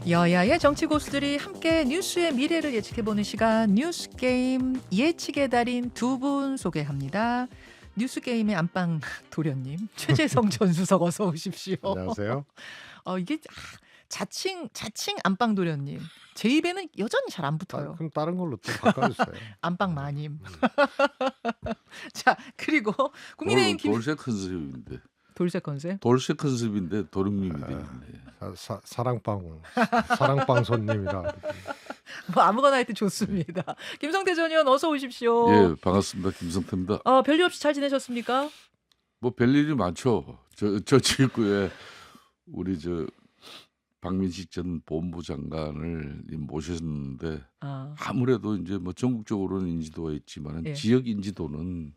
여야의 정치 고수들이 함께 뉴스의 미래를 예측해보는 시간 뉴스 게임 예측의 달인 두 분 소개합니다. 뉴스 게임의 안방 도련님 최재성 전 수석 어서 오십시오. 안녕하세요. 이게 자칭 안방 도련님 제 입에는 여전히 잘 안 붙어요. 그럼 다른 걸로 또 바꿔주세요. 안방 마님. 자 그리고 국민의힘 돌쇠 컨셉인데 돌쇠 컨셉. 돌쇠 컨셉인데 도련님이 되는데 사랑방 손님이라. 뭐 아무거나 할 때 좋습니다. 김성태 전 의원 어서 오십시오. 예 반갑습니다. 김성태입니다. 별일 없이 잘 지내셨습니까? 뭐 별일이 많죠. 저 지구에 우리 박민식 전 본부 장관을 모셨는데 아무래도 이제 뭐 전국적으로는 인지도가 있지만 예. 지역 인지도는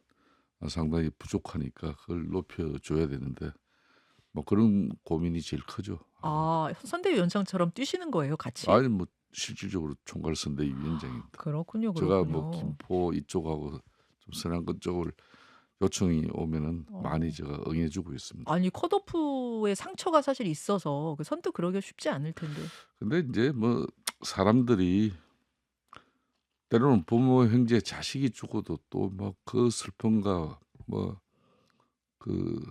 상당히 부족하니까 그걸 높여줘야 되는데 뭐 그런 고민이 제일 크죠. 선대위원장처럼 뛰시는 거예요, 같이? 아니 뭐 실질적으로 총괄 선대위원장입니다. 그렇군요. 제가 뭐 김포 이쪽하고 좀 서남권 쪽을 요청이 오면은 많이 제가 응해주고 있습니다. 아니 컷오프에 상처가 사실 있어서 선뜻 그러기가 쉽지 않을 텐데. 근데 이제 뭐 사람들이 때로는 부모, 형제, 자식이 죽어도 또 막 그 슬픔과 뭐 그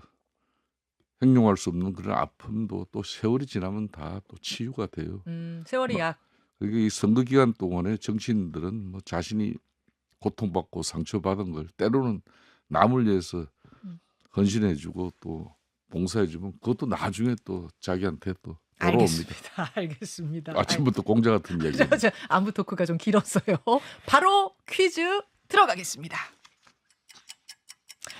형용할 수 없는 그런 아픔도 또 세월이 지나면 다 또 치유가 돼요. 세월이 약. 그게 이 선거 기간 동안에 정치인들은 뭐 자신이 고통받고 상처받은 걸 때로는 남을 위해서 헌신해주고 또 봉사해주면 그것도 나중에 또 자기한테 또 돌아옵니다. 알겠습니다. 아침부터 공자 같은 얘기. 안부 토크가 좀 길었어요. 바로 퀴즈 들어가겠습니다.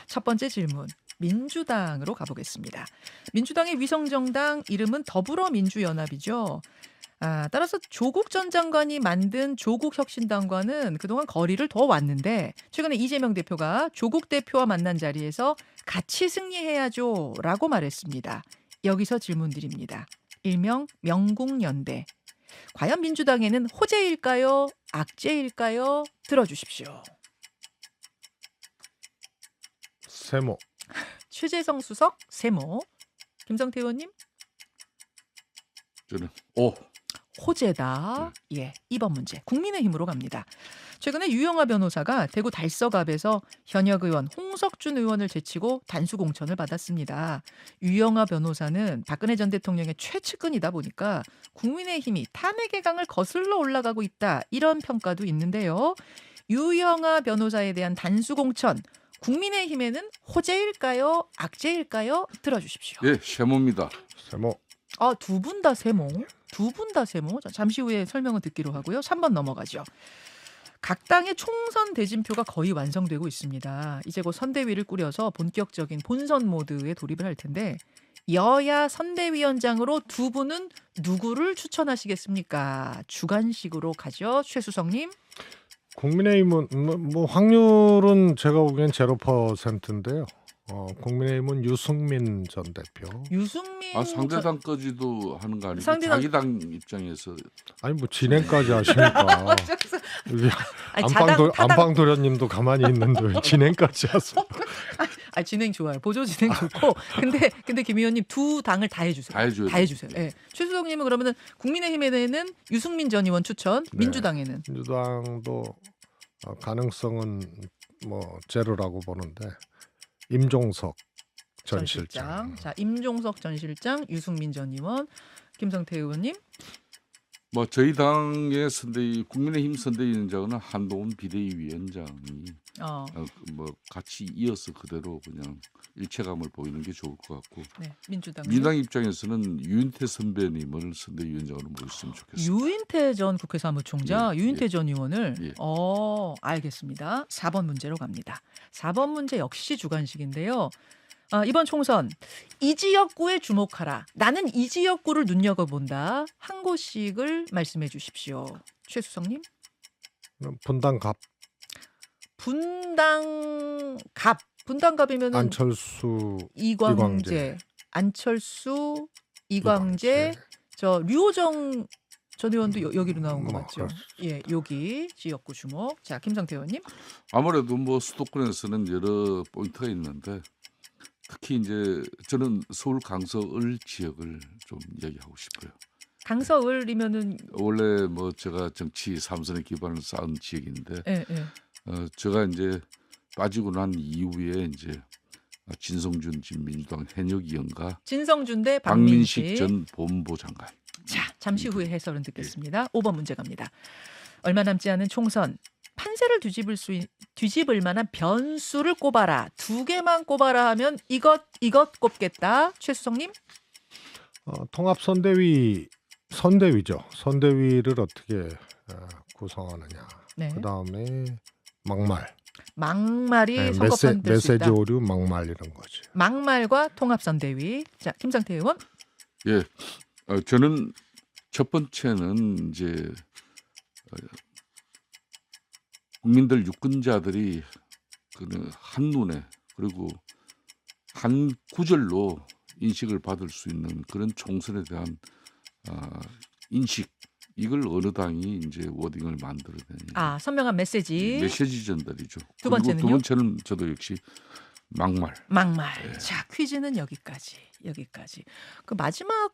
첫 번째 질문. 민주당으로 가보겠습니다. 민주당의 위성정당 이름은 더불어민주연합이죠. 따라서 조국 전 장관이 만든 조국혁신당과는 그동안 거리를 더 왔는데 최근에 이재명 대표가 조국 대표와 만난 자리에서 같이 승리해야죠 라고 말했습니다. 여기서 질문 드립니다. 일명 명국연대. 과연 민주당에는 호재일까요? 악재일까요? 들어주십시오. 세모. 최재성 수석 세모. 김성태 의원님? 저는 호재다. 예, 2번 문제. 국민의힘으로 갑니다. 최근에 유영하 변호사가 대구 달서갑에서 현역 의원 홍석준 의원을 제치고 단수 공천을 받았습니다. 유영하 변호사는 박근혜 전 대통령의 최측근이다 보니까 국민의힘이 탄핵의 강을 거슬러 올라가고 있다. 이런 평가도 있는데요. 유영하 변호사에 대한 단수 공천 국민의힘에는 호재일까요? 악재일까요? 들어주십시오. 예, 세모입니다. 세모. 두 분 다 세모. 두 분 다 세모. 자, 잠시 후에 설명을 듣기로 하고요. 3번 넘어가죠. 각 당의 총선 대진표가 거의 완성되고 있습니다. 이제 곧 선대위를 꾸려서 본격적인 본선 모드에 돌입을 할 텐데 여야 선대위원장으로 두 분은 누구를 추천하시겠습니까? 주관식으로 가죠. 최수성님. 국민의힘은 뭐 확률은 제가 보기엔 0%인데요. 국민의힘은 유승민 전 대표. 유승민 상대당까지도 하는 거 아니고 상대당... 자기 당 입장에서 아니 뭐 진행까지 하십니까? 안방 도련님도 가만히 있는데 왜 진행까지 하세요? 진행 좋아요. 보조 진행 좋고. 근데 김 의원님 두 당을 다 해주세요. 다 해주세요. 네. 최수성님은 그러면은 국민의힘에는 유승민 전 의원 추천, 네. 민주당에는 민주당도 가능성은 뭐 제로라고 보는데 임종석 전 실장. 자, 임종석 전 실장, 유승민 전 의원, 김성태 의원님. 뭐 저희 당의 선대위 국민의힘 선대위원장은 한동훈 비대위원장이 뭐 같이 이어서 그대로 그냥 일체감을 보이는 게 좋을 것 같고. 네, 민주당 입장에서는 유인태 선배님을 선대위원장으로 모셨으면 좋겠습니다. 유인태 전 국회 사무총장, 유인태 전 의원을. 예. 알겠습니다. 4번 문제로 갑니다. 4번 문제 역시 주관식인데요. 이번 총선 이 지역구에 주목하라. 나는 이 지역구를 눈여겨본다. 한 곳씩을 말씀해 주십시오. 최수성님. 분당갑. 분당갑이면 안철수, 이광재. 안철수, 이광재. 저 류호정 전 의원도 여기로 나온 거 맞죠? 예, 여기 지역구 주목. 자, 김성태 의원님. 아무래도 뭐 수도권에서는 여러 포인트가 있는데 특히 이제 저는 서울 강서을 지역을 좀 이야기하고 싶어요. 강서을이면은 원래 뭐 제가 정치 삼선의 기반을 쌓은 지역인데 예, 예. 제가 이제 빠지고 난 이후에 이제 진성준 민주당 현역위원과 진성준 대 박민식 박민식. 전 법무부 장관. 자, 잠시 후에 해설은 듣겠습니다. 5번 문제 갑니다. 얼마 남지 않은 총선. 판세를 뒤집을 만한 변수를 꼽아라. 2개만 꼽아라 하면 이것 꼽겠다. 최수성님. 선대위죠. 선대위를 어떻게 구성하느냐. 네. 그다음에 막말. 막말이 네, 선거판 될 수 메시지 있다. 오류 막말 이런 거지. 막말과 통합선대위. 자, 김상태 의원. 예, 저는 첫 번째는 이제 국민들 유권자들이 한눈에 그리고 한 구절로 인식을 받을 수 있는 그런 총선에 대한 인식 이걸 어느 당이 이제 워딩을 만들어내냐. 선명한 메시지. 메시지 전달이죠. 두 그리고 번째는요? 두 번째는 저도 역시 막말. 막말. 예. 자, 퀴즈는 여기까지. 그 마지막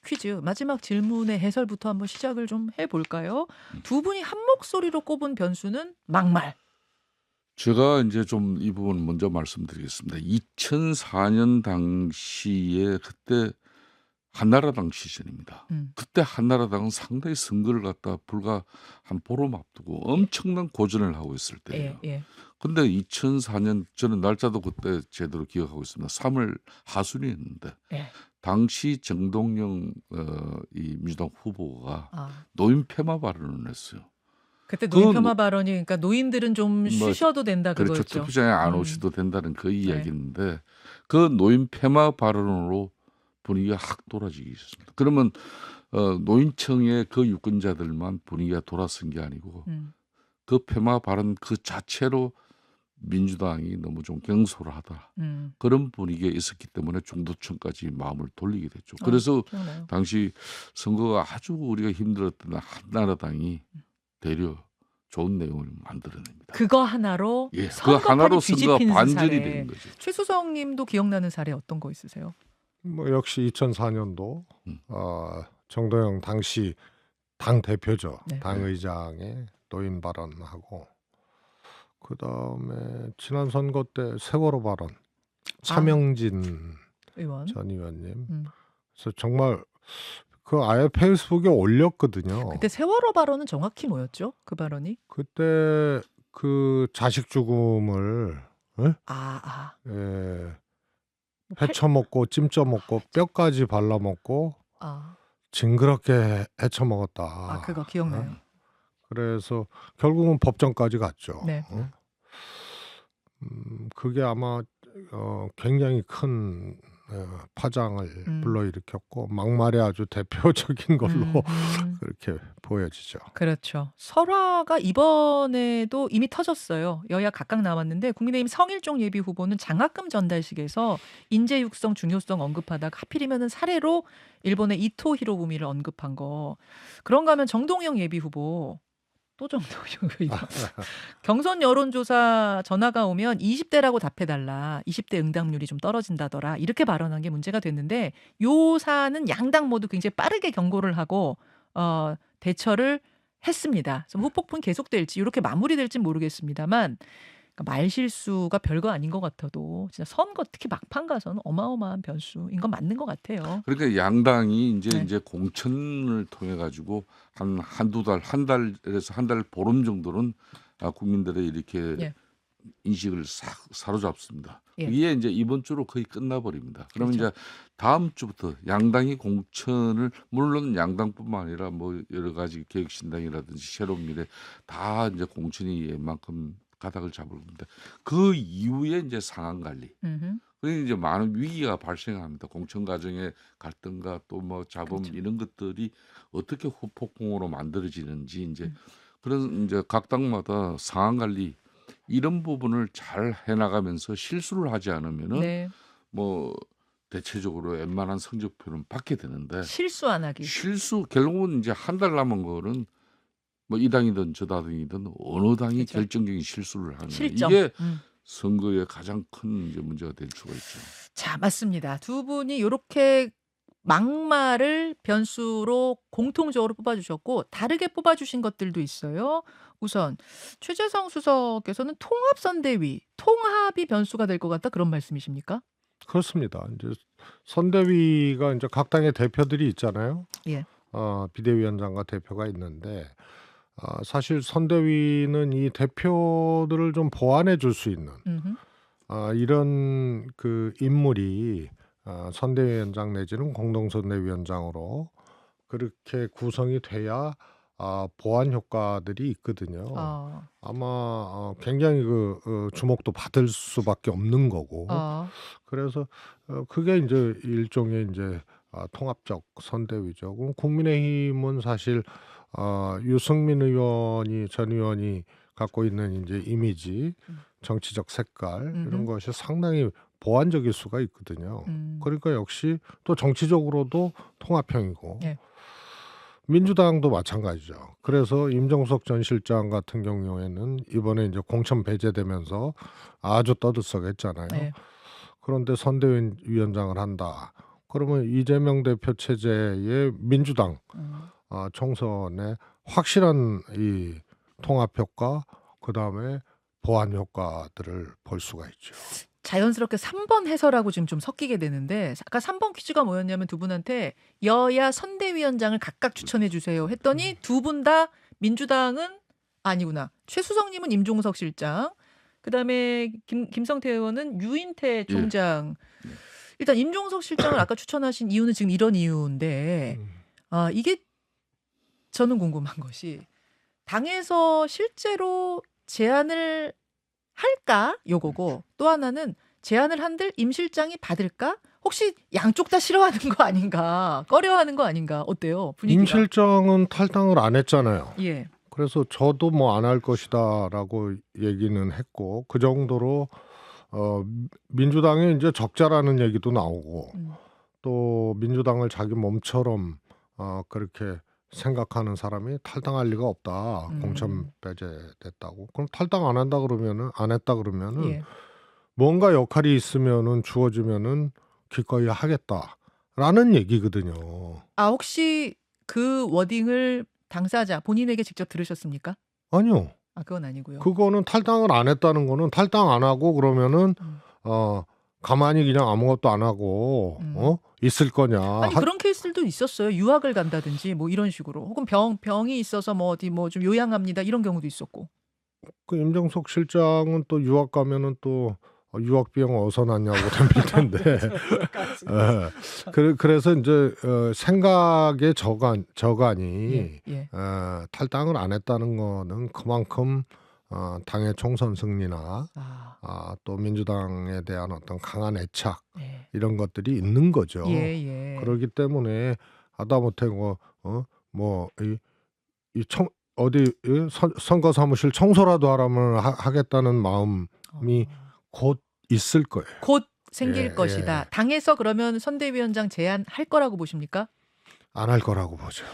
퀴즈, 마지막 질문의 해설부터 한번 시작을 좀 해볼까요? 두 분이 한 목소리로 꼽은 변수는 막말. 제가 이제 좀 이 부분 먼저 말씀드리겠습니다. 2004년 당시에 그때 한나라당 시절입니다. 그때 한나라당은 상당히 선거를 갖다 불과 한 보름 앞두고 엄청난 고전을 하고 있을 때예요. 예. 근데 2004년 저는 날짜도 그때 제대로 기억하고 있습니다. 3월 하순이었는데 예. 당시 정동영 이 민주당 후보가 아, 노인 폐마 발언을 했어요. 그때 노인 그건 폄하 발언이 그러니까 노인들은 좀 뭐 쉬셔도 된다 그렇죠. 그거였죠. 투표장에 안 음. 오셔도 된다는 그 이야기인데 그 노인 폐마 발언으로 분위기가 확 돌아지기 있었습니다. 그러면 노인청의 그 유권자들만 분위기가 돌아선 게 아니고 그 폐마 발언 그 자체로 민주당이 너무 좀 경솔하다. 그런 분위기에 있었기 때문에 중도층까지 마음을 돌리게 됐죠. 그래서 기억나요. 당시 선거가 아주 우리가 힘들었던 한나라당이 되려 좋은 내용을 만들어냅니다. 그거 하나로 예, 그 선거판이 하나로 선거가 뒤집히는 반전이 사례. 되는 거죠. 최수성님도 기억나는 사례 어떤 거 있으세요? 뭐 역시 2004년도 정동영 당시 당 대표죠. 네. 당 의장의 노인 발언하고 그다음에 지난 선거 때 세월호 발언 차명진 의원. 전 의원님. 음. 그래서 정말 그 아예 페이스북에 올렸거든요. 그때 세월호 발언은 정확히 뭐였죠? 그 발언이? 그때 그 자식 죽음을 예, 헤쳐먹고 찜쪄먹고 뼈까지 발라먹고 징그럽게 헤쳐먹었다. 그거 기억나요. 그래서 결국은 법정까지 갔죠. 네. 그게 아마 굉장히 큰 파장을 불러일으켰고 막말의 아주 대표적인 걸로 그렇게 보여지죠. 그렇죠. 설화가 이번에도 이미 터졌어요. 여야 각각 나왔는데 국민의힘 성일종 예비후보는 장학금 전달식에서 인재 육성 중요성 언급하다가 하필이면은 사례로 일본의 이토 히로부미를 언급한 거. 그런가 하면 정동영 예비후보 또 정동영 의원. 경선 여론조사 전화가 오면 20대라고 답해달라. 20대 응답률이 좀 떨어진다더라. 이렇게 발언한 게 문제가 됐는데 요 사안은 양당 모두 굉장히 빠르게 경고를 하고 대처를 했습니다. 그래서 후폭풍 계속될지 이렇게 마무리될지 모르겠습니다만 그러니까 말실수가 별거 아닌 것 같아도 진짜 선거 특히 막판 가서는 어마어마한 변수인 건 맞는 것 같아요. 그러니까 양당이 네. 이제 공천을 통해 가지고 한두 달, 한 달에서 한 달 보름 정도는 국민들의 이렇게 예. 인식을 사로잡습니다. 예. 이게 이제 이번 주로 거의 끝나버립니다. 그러면 그렇죠. 이제 다음 주부터 양당이 공천을 물론 양당뿐만 아니라 뭐 여러 가지 개혁신당이라든지 새로운미래 다 이제 공천이 웬만큼 가닥을 잡을 겁니다. 그 이후에 이제 상황 관리. 그러니 이제 많은 위기가 발생합니다. 공천 과정의 갈등과 또 뭐 자본 그렇죠. 이런 것들이 어떻게 후폭풍으로 만들어지는지 이제 그런 이제 각 당마다 상황 관리 이런 부분을 잘 해나가면서 실수를 하지 않으면은 네. 뭐 대체적으로 웬만한 성적표는 받게 되는데 실수 안 하기. 실수 결국은 이제 한 달 남은 거는 뭐 이 당이든 저 당이든 어느 당이 그렇죠. 결정적인 실수를 하는 실점. 이게 선거의 가장 큰 이제 문제가 될 수가 있죠. 자, 맞습니다. 두 분이 이렇게 막말을 변수로 공통적으로 뽑아주셨고 다르게 뽑아주신 것들도 있어요. 우선 최재성 수석께서는 통합선대위, 통합이 변수가 될 것 같다 그런 말씀이십니까? 그렇습니다. 이제 선대위가 이제 각 당의 대표들이 있잖아요. 예. 비대위원장과 대표가 있는데 사실 선대위는 이 대표들을 좀 보완해 줄 수 있는 음흠. 이런 그 인물이 선대위원장 내지는 공동선대위원장으로 그렇게 구성이 돼야 보완 효과들이 있거든요. 아마 굉장히 주목도 받을 수밖에 없는 거고. 그래서 그게 이제 일종의 이제 통합적 선대위죠. 그럼 국민의힘은 사실 유승민 의원이 전 의원이 갖고 있는 이제 이미지, 정치적 색깔 이런 것이 상당히 보완적일 수가 있거든요. 그러니까 역시 또 정치적으로도 통합형이고. 예. 민주당도 마찬가지죠. 그래서 임종석 전 실장 같은 경우에는 이번에 이제 공천 배제되면서 아주 떠들썩했잖아요. 네. 그런데 선대위원장을 한다. 그러면 이재명 대표 체제의 민주당 총선에 확실한 이 통합 효과, 그 다음에 보완 효과들을 볼 수가 있죠. 자연스럽게 3번 해설하고 지금 좀 섞이게 되는데 아까 3번 퀴즈가 뭐였냐면 두 분한테 여야 선대위원장을 각각 추천해 주세요 했더니 두 분 다 민주당은 아니구나. 최수성님은 임종석 실장, 그다음에 김성태 의원은 유인태 총장. 일단 임종석 실장을 아까 추천하신 이유는 지금 이런 이유인데 이게 저는 궁금한 것이 당에서 실제로 제안을 할까? 요거고 또 하나는 제안을 한들 임 실장이 받을까? 혹시 양쪽 다 싫어하는 거 아닌가? 꺼려하는 거 아닌가? 어때요? 분위기가. 임 실장은 탈당을 안 했잖아요. 예. 그래서 저도 뭐 안 할 것이다라고 얘기는 했고 그 정도로 민주당에 이제 적자라는 얘기도 나오고 또 민주당을 자기 몸처럼 그렇게 생각하는 사람이 탈당할 리가 없다. 공천 배제됐다고. 그럼 탈당 안 한다 그러면은 안 했다 그러면은 예. 뭔가 역할이 있으면은 주어지면은 기꺼이 하겠다라는 얘기거든요. 혹시 그 워딩을 당사자 본인에게 직접 들으셨습니까? 아니요. 그건 아니고요. 그거는 탈당을 안 했다는 거는 탈당 안 하고 그러면은 가만히 그냥 아무것도 안 하고 있을 거냐. 아니 그런 케이스들도 있었어요. 유학을 간다든지 뭐 이런 식으로. 혹은 병이 있어서 뭐 어디 뭐 좀 요양합니다. 이런 경우도 있었고. 그 임종석 실장은 또 유학 가면은 또 유학 비용 어디서 났냐고 덤빌 텐데. 그래서 이제 생각의 저간이 탈당을 안 했다는 거는 그만큼 당의 총선 승리나 또 민주당에 대한 어떤 강한 애착 이런 것들이 있는 거죠. 그렇기 때문에 하다못해 선거 사무실 청소라도 하라면 하겠다는 마음이 곧 있을 거예요. 곧 생길 것이다. 당에서 그러면 선대위원장 제안할 거라고 보십니까? 안 할 거라고 보죠.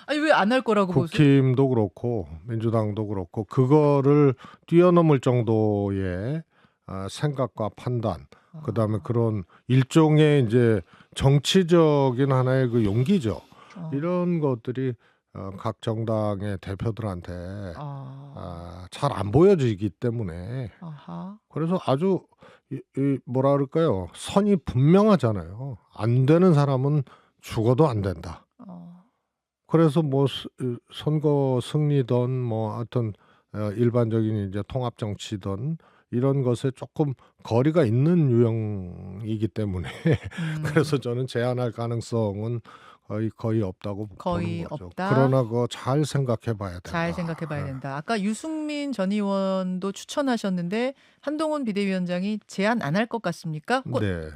아니 왜 안 할 거라고 보세요? 국힘도 그렇고 민주당도 그렇고 그거를 뛰어넘을 정도의 생각과 판단, 그다음에 그런 일종의 이제 정치적인 하나의 그 용기죠. 이런 것들이 각 정당의 대표들한테 잘 안 보여지기 때문에 그래서 아주 뭐라 그럴까요? 선이 분명하잖아요. 안 되는 사람은 죽어도 안 된다. 그래서 뭐 선거 승리든 뭐 하여튼 일반적인 이제 통합 정치든 이런 것에 조금 거리가 있는 유형이기 때문에 그래서 저는 제안할 가능성은 거의 없다고 보는 거죠. 없다. 그러나 그거 잘 생각해 봐야 된다. 잘 생각해 봐야 된다. 아까 유승민 전 의원도 추천하셨는데 한동훈 비대위원장이 제안 안 할 것 같습니까? 네.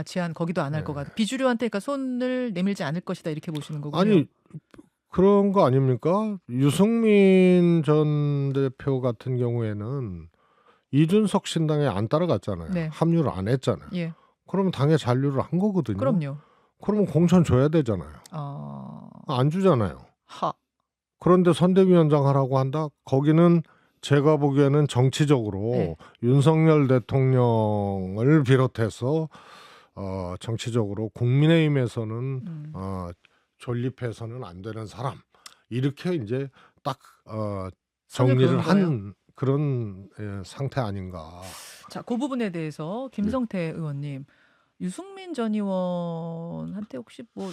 제안 거기도 안 할 것 같아. 비주류한테 그러니까 손을 내밀지 않을 것이다 이렇게 보시는 거군요. 아니 그런 거 아닙니까? 유승민 전 대표 같은 경우에는 이준석 신당에 안 따라갔잖아요. 합류를 안 했잖아요. 그러면 당에 잔류를 한 거거든요. 그럼요. 그러면 공천 줘야 되잖아요. 안 주잖아요. 그런데 선대위원장 하라고 한다? 거기는 제가 보기에는 정치적으로 윤석열 대통령을 비롯해서 정치적으로 국민의힘에서는 음. 존립해서는 안 되는 사람 이렇게 인제 딱 선을 정리를 그은 거예요? 한 그런 상태 아닌가. 자, 그 부분에 대해서 네. 김성태 의원님, 유승민 전 의원한테 혹시 뭐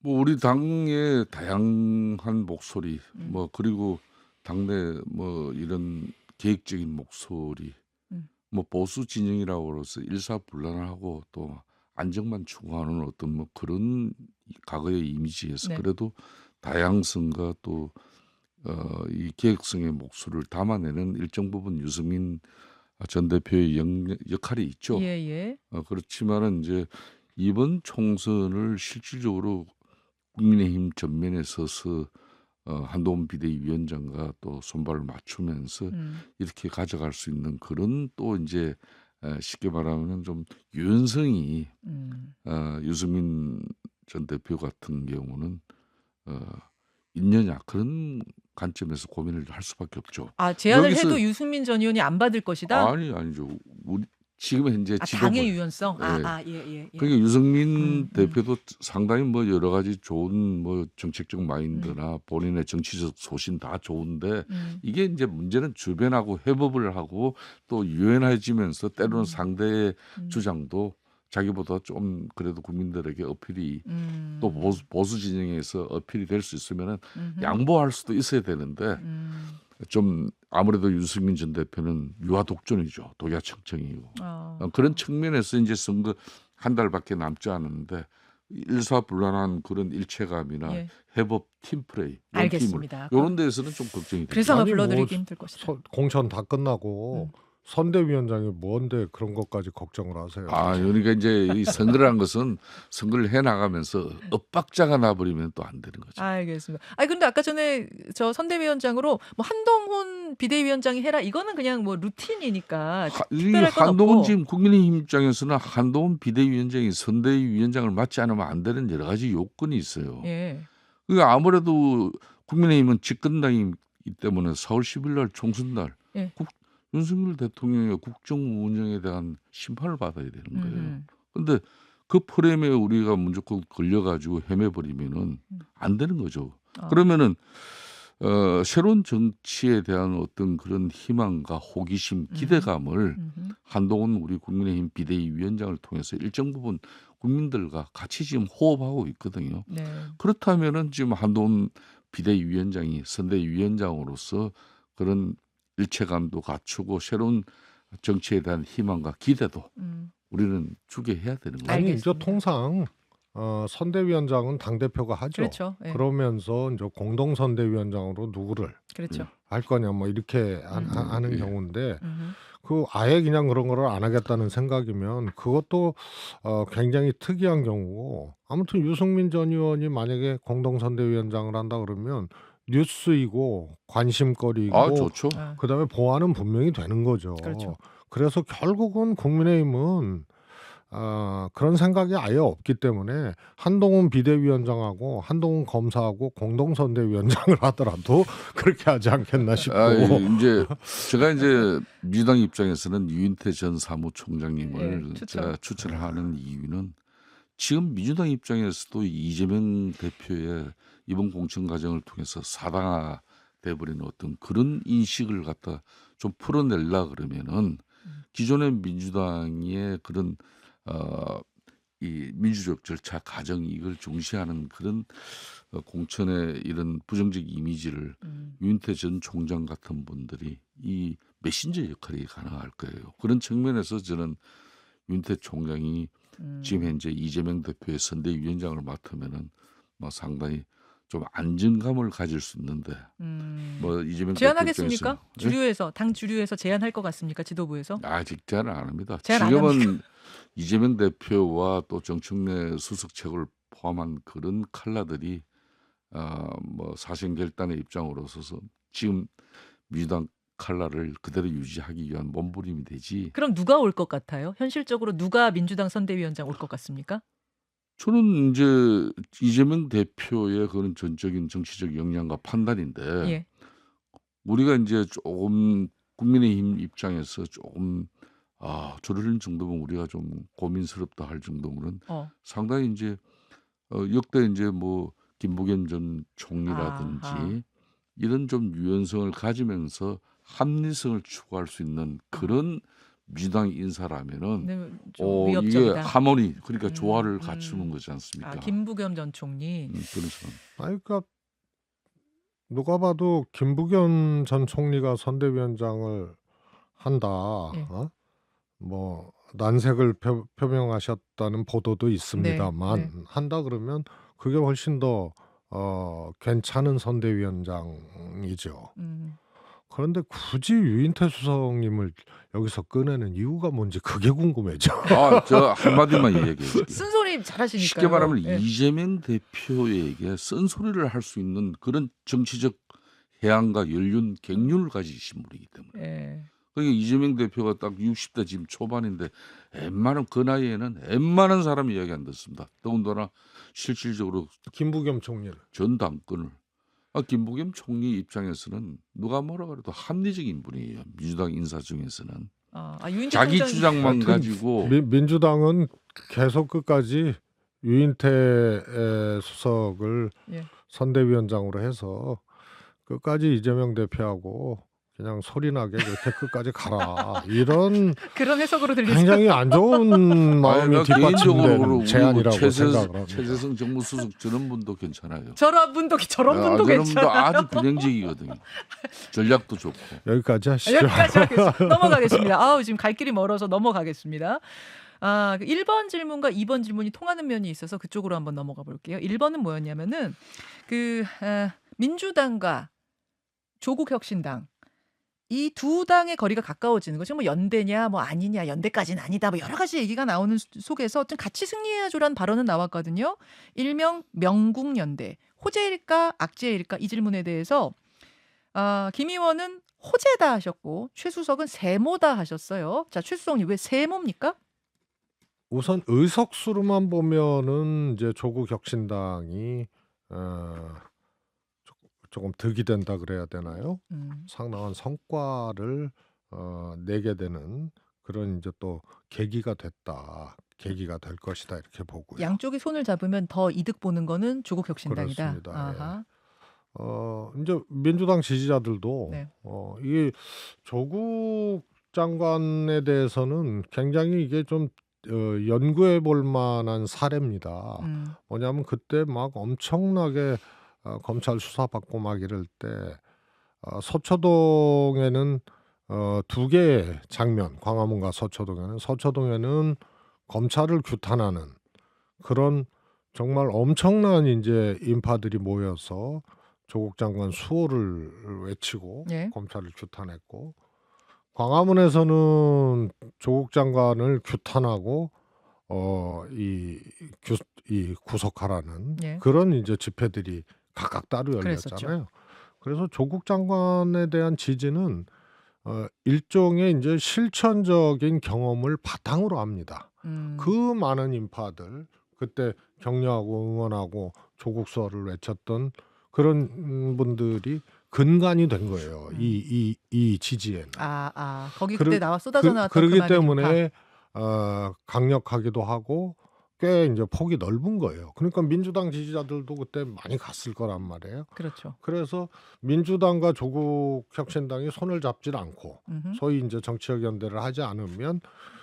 뭐 우리 당의 다양한 목소리 음. 뭐 그리고 당내 뭐 이런 계획적인 목소리 음. 뭐 보수 진영이라고로서 일사불란하고 또 안정만 추구하는 어떤 뭐 그런 과거의 이미지에서 네. 그래도 다양성과 또 이 계획성의 목소리를 담아내는 일정 부분 유승민 전 대표의 역할이 있죠. 예예. 그렇지만은 이제 이번 총선을 실질적으로 국민의힘 전면에 서서 한동훈 비대위원장과 또 손발을 맞추면서 음. 이렇게 가져갈 수 있는 그런 또 인제 쉽게 말하면은 좀 유연성이 음. 유승민 전 대표 같은 경우는 어 있느냐 그런 관점에서 고민을 할 수밖에 없죠. 아, 제안을 여기서 해도 유승민 전 의원이 안 받을 것이다? 아니죠. 우리 지금 현재 아, 당의 지도부에 유연성? 예. 예예예. 그러니까 유승민 음. 대표도 상당히 뭐 여러 가지 좋은 뭐 정책적 음. 마인드나 본인의 정치적 소신 다 좋은데 음. 이게 인제 문제는 주변하고 협업을 하고 또 유연해지면서 때로는 음. 상대의 음. 주장도 자기보다 좀 그래도 국민들에게 어필이 또 음. 보수 진영에서 어필이 될 수 있으면은 음흠. 양보할 수도 있어야 되는데 음. 좀 아무래도 유승민 전 대표는 유아 독존이죠. 독야청청이고. 그런 아하. 측면에서 인제 선거 한 달밖에 남지 않았는데 일사불란한 그런 일체감이나 예. 협업 팀플레이 원팀을 알겠습니다. 요런 데에서는 좀 걱정이 그래서 됩니다. 아마 아니 뭐 불러들이기 힘들 것이다. 공천 다 끝나고 음. 선대위원장이 뭔데 그런 것까지 걱정을 하세요. 그러니까 인제 이 선거라는 것은 선거를 해 나가면서 엇박자가 나 버리면 또 안 되는 거죠. 알겠습니다. 아니, 근데 아까 전에 저 선대위원장으로 뭐 한동훈 비대위원장이 해라, 이거는 그냥 뭐 루틴이니까 이 특별할 건 한동훈 없고. 지금 국민의힘 입장에서는 한동훈 비대위원장이 선대위원장을 맡지 않으면 안 되는 여러 가지 요건이 있어요. 예. 아무래도 국민의힘은 집권당이기 때문에 4월 10일 날 총선 날 예. 윤석열 대통령의 국정 운영에 대한 심판을 받아야 되는 거예요. 음흠. 근데 그 프레임에 우리가 무조건 걸려 가지고 헤매 버리면은 음. 안 되는 거죠. 아. 그러면은 새로운 정치에 대한 어떤 그런 희망과 호기심, 기대감을 음흠. 한동훈 우리 국민의힘 비대위원장을 통해서 일정 부분 국민들과 같이 지금 호흡하고 있거든요. 네. 그렇다면은 지금 한동훈 비대위원장이 선대위원장으로서 그런 일체감도 갖추고 새로운 정치에 대한 희망과 기대도 음. 우리는 주게 해야 되는 거죠. 아니 이제 알겠습니다. 통상 선대위원장은 당 대표가 하죠. 그렇죠. 예. 그러면서 이제 공동 선대위원장으로 누구를 그렇죠. 할 거냐 뭐 이렇게 하는 예. 경우인데 음흠. 그 아예 그냥 그런 거를 안 하겠다는 생각이면 그것도 굉장히 특이한 경우고 아무튼 유승민 전 의원이 만약에 공동 선대위원장을 한다 그러면 뉴스이고 관심거리이고 좋죠. 아, 그다음에 보완은 분명히 되는 거죠. 그렇죠. 그래서 결국은 국민의힘은 그런 생각이 아예 없기 때문에 한동훈 비대위원장하고 한동훈 검사하고 공동선대위원장을 하더라도 그렇게 하지 않겠나 싶고. 이제 제가 이제 민주당 입장에서는 유인태 전 사무총장님을 예, 제가 추천하는 이유는 지금 민주당 입장에서도 이재명 대표의 이번 공천 과정을 통해서 사당화돼 버리는 어떤 그런 인식을 갖다 좀 풀어내려 그러면은 기존의 민주당의 그런 이 민주적 절차 과정 이걸 중시하는 그런 공천의 이런 부정적 이미지를 유인태 전 총장 같은 분들이 이 메신저 역할이 가능할 거예요. 그런 측면에서 저는 유인태 총장이 지금 현재 이재명 대표의 선대위원장을 맡으면은 뭐 상당히 좀 안정감을 가질 수 있는데 뭐 이재명 대표 제안하겠습니까? 입장에서 주류에서 당 주류에서 제안할 것 같습니까? 지도부에서? 아직 제안을 안 합니다. 제안 안 지금은 이재명 대표와 또 정청래 수석 최고를 포함한 그런 칼라들이 뭐 사생결단의 입장으로 서서 지금 민주당 칼라를 그대로 유지하기 위한 몸부림이 되지. 그럼 누가 올 것 같아요? 현실적으로 누가 민주당 선대위원장 올 것 같습니까? 저는 이제 이재명 대표의 그런 전적인 정치적 역량과 판단인데 예. 우리가 이제 조금 국민의힘 입장에서 조금 저럴 정도면 우리가 좀 고민스럽다 할 정도면은 어. 상당히 인제 역대 인제 뭐 김부겸 전 아하. 총리라든지 이런 좀 유연성을 가지면서 합리성을 추구할 수 있는 아. 그런 민주당 인사라면은 네, 좀 이게 위협적이다. 하모니 그러니까 조화를 갖추는 음. 거지 않습니까? 김부겸 전 총리. 그런 사람. 아니 그러니까 누가 봐도 김부겸 전 총리가 선대위원장을 한다. 예. 뭐 난색을 표명하셨다는 보도도 네. 있습니다만 네. 한다 그러면 그게 훨씬 더 괜찮은 선대위원장이죠. 그런데 굳이 유인태 수석님을 여기서 꺼내는 이유가 뭔지 그게 궁금해져. 저 한마디만 얘기해줄게요. 쓴소리 잘하시니까요. 쉽게 말하면 예. 이재명 대표에게 쓴소리를 할 수 있는 그런 정치적 해안과 연륜, 갱륜을 가지신 분이기 때문에. 예. 그러니까 이재명 대표가 딱 60대 지금 초반인데 웬만한 그 나이에는 웬만한 사람 이야기 안 듣습니다. 더군다나 실질적으로 김부겸 총리를. 전 당권을. 김부겸 총리 입장에서는 누가 뭐라 그래도 합리적인 분이에요. 민주당 인사 중에서는. 유인태 자기 총장이 주장만 하여튼 가지고 민주당은 계속 끝까지 유인태 수석을 예. 선대위원장으로 해서 끝까지 이재명 대표하고 그냥 소리나게 그렇게 끝까지 가라. 이런 그런 해석으로 들리죠. 굉장히 안 좋은 마음이 뒷받침된 제안이라고 생각을 합니다. 최재성 정무수석 저런 분도 괜찮아요. 저런 분도 저런 분도 괜찮아요. 아주 균형적이거든요. 전략도 좋고. 여기까지 하시죠. 여기까지 하겠습니다. 넘어가겠습니다. 지금 갈 길이 멀어서 넘어가겠습니다. 1번 질문과 2번 질문이 통하는 면이 있어서 그쪽으로 한번 넘어가 볼게요. 1번은 뭐였냐면은 민주당과 조국혁신당 이 두 당의 거리가 가까워지는 거죠. 뭐 연대냐, 뭐 아니냐, 연대까지는 아니다, 뭐 여러 가지 얘기가 나오는 속에서 좀 같이 승리해야죠라는 발언은 나왔거든요. 일명 명국연대, 호재일까, 악재일까 이 질문에 대해서 김 의원은 호재다 하셨고 최 수석은 세모다 하셨어요. 자, 최 수석님 왜 세모입니까? 우선 의석수로만 보면은 이제 조국 혁신당이 조금 득이 된다 그래야 되나요? 상당한 성과를 내게 되는 그런 이제 또 계기가 될 것이다 이렇게 보고요. 양쪽이 손을 잡으면 더 이득 보는 거는 조국 혁신당이다. 그렇습니다. 아하. 이제 민주당 지지자들도 네. 이게 조국 장관에 대해서는 굉장히 이게 좀 연구해 볼 만한 사례입니다. 뭐냐면 그때 막 엄청나게 검찰 수사받고 막 이럴 때 서초동에는 두 개의 장면, 광화문과 서초동에는 검찰을 규탄하는 그런 정말 엄청난 이제 인파들이 모여서 조국 장관 수호를 외치고 예. 검찰을 규탄했고, 광화문에서는 조국 장관을 규탄하고 이 구속하라는 예. 그런 이제 집회들이 각각 따로 그랬었죠. 열렸잖아요. 그래서 조국 장관에 대한 지지는 일종의 이제 실천적인 경험을 바탕으로 합니다. 그 많은 인파들 그때 격려하고 응원하고 조국 수호를 외쳤던 그런 분들이 근간이 된 거예요. 이 지지에는. 거기 그때 쏟아져 나왔던 그러기 많은 인파. 때문에 강력하기도 하고 꽤 이제 폭이 넓은 거예요. 그러니까 민주당 지지자들도 그때 많이 갔을 거란 말이에요. 그렇죠. 그래서 민주당과 조국 혁신당이 손을 잡질 않고 소위 이제 정치적 연대를 하지 않으면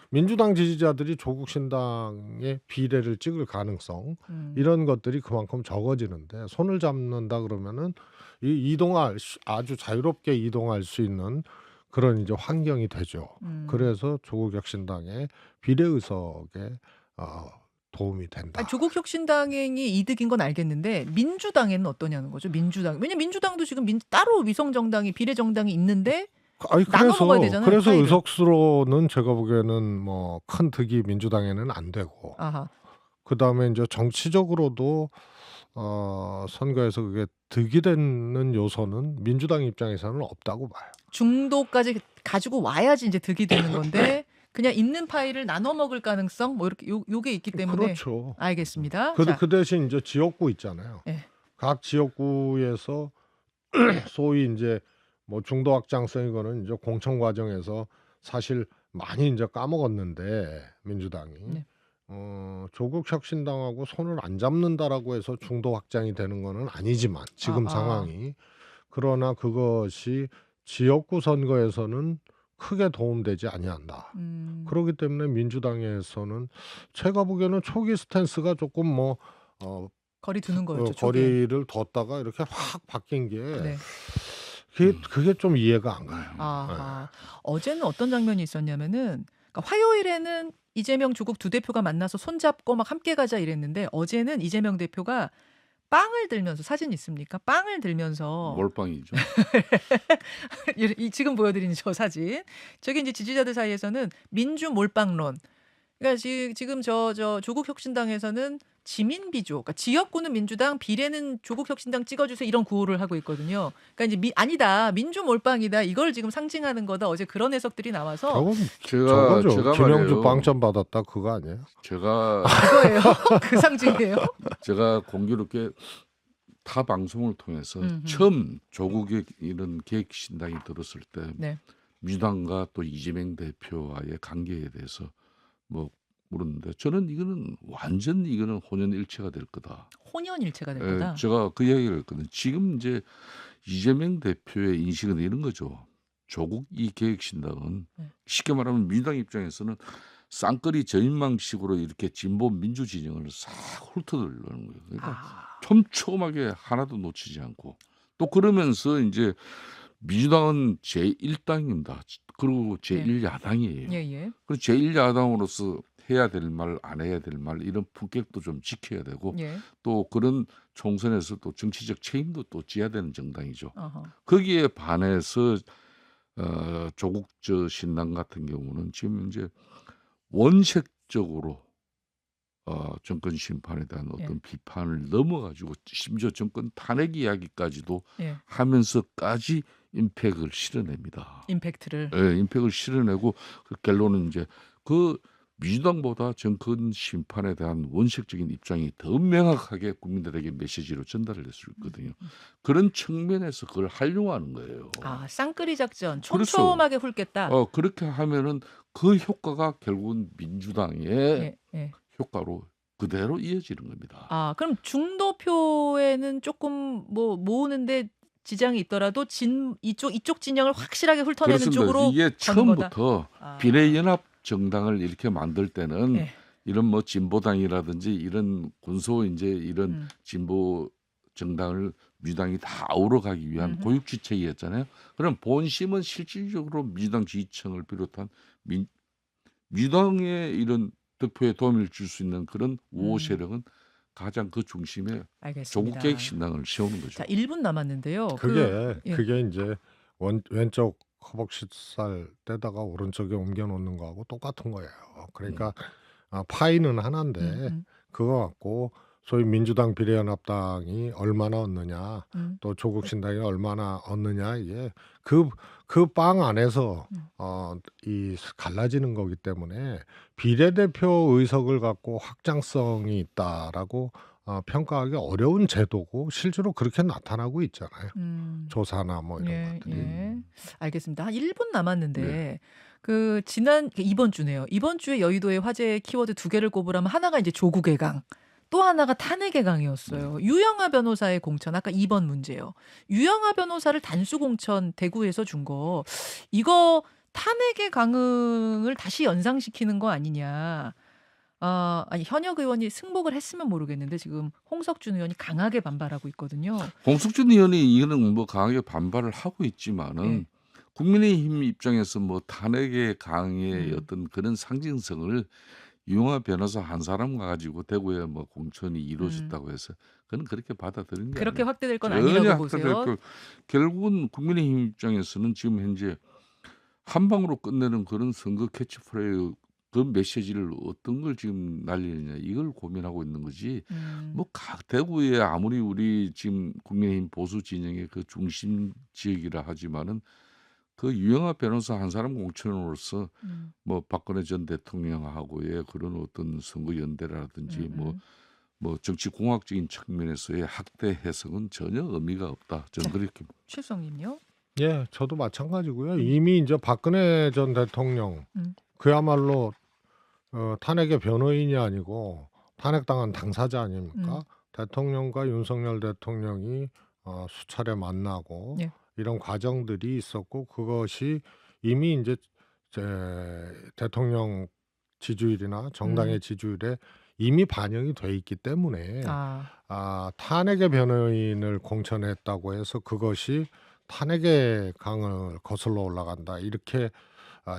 민주당 지지자들이 조국 신당의 비례를 찍을 가능성 이런 것들이 그만큼 적어지는데, 손을 잡는다 그러면은 아주 자유롭게 이동할 수 있는 그런 이제 환경이 되죠. 그래서 조국 혁신당의 비례 의석에 도움이 된다. 조국 혁신당이 이득인 건 알겠는데 민주당에는 어떠냐는 거죠. 민주당. 왜냐면 민주당도 지금 따로 위성 정당이 비례 정당이 있는데 나눠 먹어야 되잖아요. 그래서 파일을. 의석수로는 제가 보기에는 뭐 큰 득이 민주당에는 안 되고, 아하. 그다음에 이제 정치적으로도 선거에서 그게 득이 되는 요소는 민주당 입장에서는 없다고 봐요. 중도까지 가지고 와야지 이제 득이 되는 건데 그냥 있는 파일을 나눠 먹을 가능성 뭐 이렇게 요게 있기 때문에. 그렇죠. 알겠습니다. 그 대신 이제 지역구 있잖아요. 예. 각 지역구에서 소위 이제 뭐 중도 확장성이거는 이제 공천 과정에서 사실 많이 이제 까먹었는데 민주당이 네. 조국 혁신당하고 손을 안 잡는다라고 해서 중도 확장이 되는 거는 아니지만 지금 아. 상황이 그러나 그것이 지역구 선거에서는 크게 도움되지 아니한다. 음. 그렇기 때문에 민주당에서는 제가 보기에는 초기 스탠스가 조금 뭐 거리 두는 거였죠, 초기에. 거리를 뒀다가 이렇게 확 바뀐 게 네. 그게 좀 이해가 안 가요. 아하. 어제는 어떤 장면이 있었냐면은 그러니까 화요일에는 이재명 조국 두 대표가 만나서 손잡고 막 함께 가자 이랬는데 어제는 이재명 대표가 빵을 들면서 사진 있습니까? 빵을 들면서 몰빵이죠. 이 지금 보여드리는 저 사진. 저게 이제 지지자들 사이에서는 민주 몰빵론. 그러니까 지금 저 조국 혁신당에서는 지민비조, 그러니까 지역구는 민주당, 비례는 조국 혁신당 찍어주세요 이런 구호를 하고 있거든요. 그러니까 이제 아니다 민주 몰빵이다 이걸 지금 상징하는 거다. 어제 그런 해석들이 나와서 저거죠. 제가 김영주 말이에요. 빵점 받았다 그거 아니에요? 제가 그거예요. 그 상징이에요. 제가 공교롭게 타 방송을 통해서 음흠. 처음 조국의 이런 계획신당이 들었을 때 네. 민주당과 또 이재명 대표와의 관계에 대해서 뭐 물었는데 저는 이거는 완전 이거는 혼연일체가 될 거다. 혼연일체가 될 예, 거다. 제가 그 이야기를 했거든요. 지금 이제 이재명 대표의 인식은 이런 거죠. 조국 이 계획신당은 네. 쉽게 말하면 민주당 입장에서는 쌍끌이 저인망식으로 이렇게 진보 민주 진영을 싹 훑어들려는 거예요. 그러니까 아. 촘촘하게 하나도 놓치지 않고 또 그러면서 이제 민주당은 제1당입니다. 그리고 제1야당이에요. 예. 그리고 제1야당으로서 해야 될 말, 안 해야 될 말 이런 품격도 좀 지켜야 되고 예. 또 그런 총선에서 또 정치적 책임도 또 져야 되는 정당이죠. 어허. 거기에 반해서 조국 신당 같은 경우는 지금 이제 원색적으로 정권 심판에 대한 예. 어떤 비판을 넘어가지고 심지어 정권 탄핵 이야기까지도 예. 하면서까지 임팩을 실어냅니다. 임팩트를. 예, 임팩을 실어내고 그 결론은 이제 그 민주당보다 정권 심판에 대한 원색적인 입장이 더 명확하게 국민들에게 메시지로 전달을 할 수 있거든요. 그런 측면에서 그걸 활용하는 거예요. 아, 쌍끌이 작전. 그렇죠. 촘촘하게 훑겠다. 그렇게 하면은 그 효과가 결국은 민주당의 예. 효과로 그대로 이어지는 겁니다. 아, 그럼 중도표에는 조금 뭐 모으는데 지장이 있더라도 이쪽 진영을 확실하게 훑어내는 그렇습니다. 쪽으로 이게 가는 거다. 처음부터 아. 비례연합 정당을 이렇게 만들 때는 예. 이런 뭐 진보당이라든지 이런 군소 이제 이런 진보 정당을 민주당이 다 아우러가기 위한 고육지책이었잖아요. 그럼 본심은 실질적으로 민주당 지지층을 비롯한 민주당의 이런 득표에 도움을 줄 수 있는 그런 우호 세력은 가장 그 중심에 알겠습니다. 조국 계획 신당을 세우는 거죠. 자, 1분 남았는데요. 그게 이제 왼쪽 허벅지살 떼다가 오른쪽에 옮겨 놓는 거하고 똑같은 거예요. 그러니까 파이는 하나인데 그거 갖고 소위 민주당 비례연합당이 얼마나 얻느냐 또 조국 신당이 얼마나 얻느냐 이게 그 빵 안에서 이 갈라지는 거기 때문에 비례대표 의석을 갖고 확장성이 있다라고 평가하기 어려운 제도고 실제로 그렇게 나타나고 있잖아요. 조사나 뭐 이런 것들이. 예. 알겠습니다. 한 1분 남았는데 네. 그 이번 주네요. 이번 주에 여의도의 화제 키워드 2개를 꼽으라면 하나가 이제 조국의 강, 또 하나가 탄핵의 강이었어요. 유영하 변호사의 공천, 아까 2번 문제요. 유영하 변호사를 단수 공천 대구에서 준 거, 이거 탄핵의 강을 다시 연상시키는 거 아니냐. 아니 현역 의원이 승복을 했으면 모르겠는데 지금 홍석준 의원이 강하게 반발하고 있거든요. 홍석준 의원이 이거는 뭐 강하게 반발을 하고 있지만은 네. 국민의힘 입장에서 뭐 탄핵의 강의 어떤 그런 상징성을 유영하 변호사 한 사람 가지고 대구에 뭐 공천이 이루어졌다고 해서 그는 그렇게 받아들인 게 그렇게 아니에요. 확대될 건 전혀 아니라고 확대될 보세요. 결국은 국민의힘 입장에서는 지금 현재 한 방으로 끝내는 그런 선거 캐치프레이 그 메시지를 어떤 걸 지금 날리느냐 이걸 고민하고 있는 거지. 뭐 대구에 아무리 우리 지금 국민의힘 보수 진영의 그 중심 지역이라 하지만은 그 유영하 변호사 한 사람 공천으로서 뭐 박근혜 전 대통령하고의 그런 어떤 선거 연대라든지 뭐 정치 공학적인 측면에서의 학대 해석은 전혀 의미가 없다. 저는 그렇게 최수영님요? 예, 저도 마찬가지고요. 이미 이제 박근혜 전 대통령 그야말로 탄핵의 변호인이 아니고 탄핵당한 당사자 아닙니까? 대통령과 윤석열 대통령이 수차례 만나고 예. 이런 과정들이 있었고 그것이 이미 이제 대통령 지지율이나 정당의 지지율에 이미 반영이 돼 있기 때문에 탄핵의 변호인을 공천했다고 해서 그것이 탄핵의 강을 거슬러 올라간다. 이렇게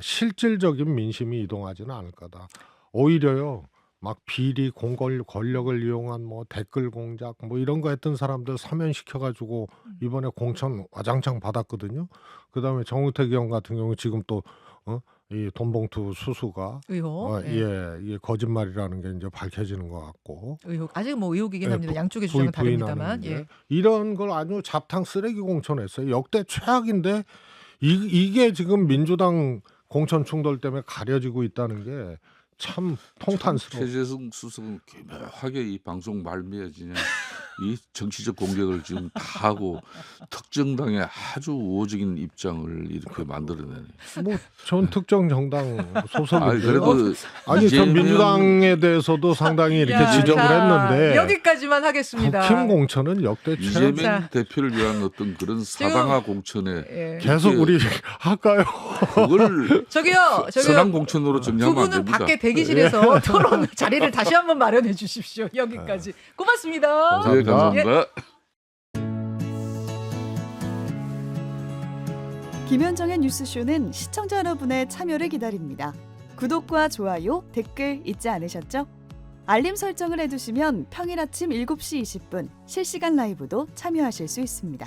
실질적인 민심이 이동하지는 않을 거다. 오히려요. 막 비리, 권력을 이용한 뭐 댓글 공작 뭐 이런 거 했던 사람들 사면시켜 가지고 이번에 공천 와장창 받았거든요. 그다음에 정우택 의원 같은 경우 지금 또 이 돈봉투 수수가 의혹. 이게 거짓말이라는 게 이제 밝혀지는 것 같고 의혹. 아직 뭐 의혹이긴 예, 합니다. 양쪽의 주장은 부인하는 다릅니다만. 문제. 예. 이런 걸 아주 잡탕 쓰레기 공천했어요. 역대 최악인데 이게 지금 민주당 공천 충돌 때문에 가려지고 있다는 게 참 통탄스러워. 최재성 수석은 교묘하게 이 방송 말미에 그냥 이 정치적 공격을 지금 다 하고 특정당의 아주 우호적인 입장을 이렇게 만들어내네. 뭐 전 특정 정당 아니 소속인데요. 그래도 아니 전 이재명 민주당에 대해서도 상당히 이렇게 야, 지적을 자, 했는데 여기까지만 하겠습니다. 국힘 공천은 역대 최악. 이재명 자. 대표를 위한 어떤 그런 사당화 공천에 예. 계속 우리 할까요? 그걸 저기요. 선한 공천으로 두 정리하면 안 분은 됩니다. 밖에 대기실에서 토론 자리를 다시 한번 마련해 주십시오. 여기까지. 고맙습니다. 네, 감사합니다. 감사합니다. 김현정의 뉴스쇼는 시청자 여러분의 참여를 기다립니다. 구독과 좋아요, 댓글 잊지 않으셨죠? 알림 설정을 해두시면 평일 아침 7시 20분 실시간 라이브도 참여하실 수 있습니다.